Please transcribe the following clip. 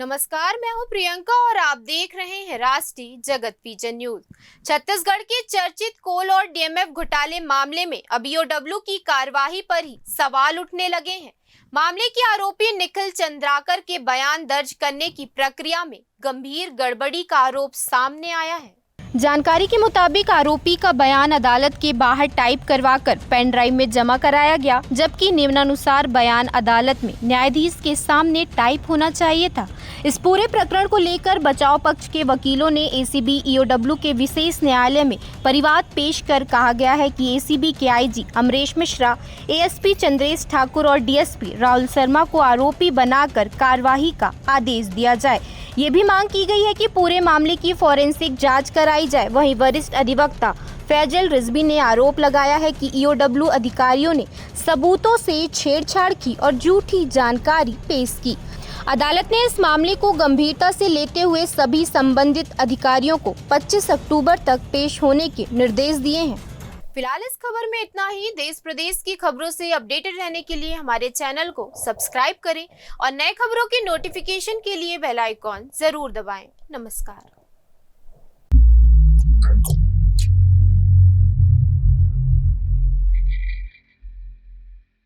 नमस्कार, मैं हूं प्रियंका और आप देख रहे हैं राष्ट्रीय जगत विजन न्यूज। छत्तीसगढ़ के चर्चित कोल और डीएमएफ घोटाले मामले में अब ईओडब्ल्यू की कार्यवाही पर ही सवाल उठने लगे हैं। मामले के आरोपी निखिल चंद्राकर के बयान दर्ज करने की प्रक्रिया में गंभीर गड़बड़ी का आरोप सामने आया है। जानकारी के मुताबिक आरोपी का बयान अदालत के बाहर टाइप करवाकर पेन ड्राइव में जमा कराया गया, जबकि निम्नानुसार बयान अदालत में न्यायाधीश के सामने टाइप होना चाहिए था। इस पूरे प्रकरण को लेकर बचाव पक्ष के वकीलों ने एसीबी ईओडब्ल्यू के विशेष न्यायालय में परिवाद पेश कर कहा गया है कि एसीबी के आईजी अमरेश मिश्रा, एएसपी चंद्रेश ठाकुर और डीएसपी राहुल शर्मा को आरोपी बनाकर कार्यवाही का आदेश दिया जाए। ये भी मांग की गई है कि पूरे मामले की फॉरेंसिक जांच कराई जाए। वहीं वरिष्ठ अधिवक्ता फैजल रिजवी ने आरोप लगाया है कि ईओडब्ल्यू अधिकारियों ने सबूतों से छेड़छाड़ की और झूठी जानकारी पेश की। अदालत ने इस मामले को गंभीरता से लेते हुए सभी संबंधित अधिकारियों को 25 अक्टूबर तक पेश होने के निर्देश दिए हैं। फिलहाल इस खबर में इतना ही। देश प्रदेश की खबरों से अपडेटेड रहने के लिए हमारे चैनल को सब्सक्राइब करें और नए खबरों की नोटिफिकेशन के लिए बेल आइकॉन जरूर दबाएं। नमस्कार।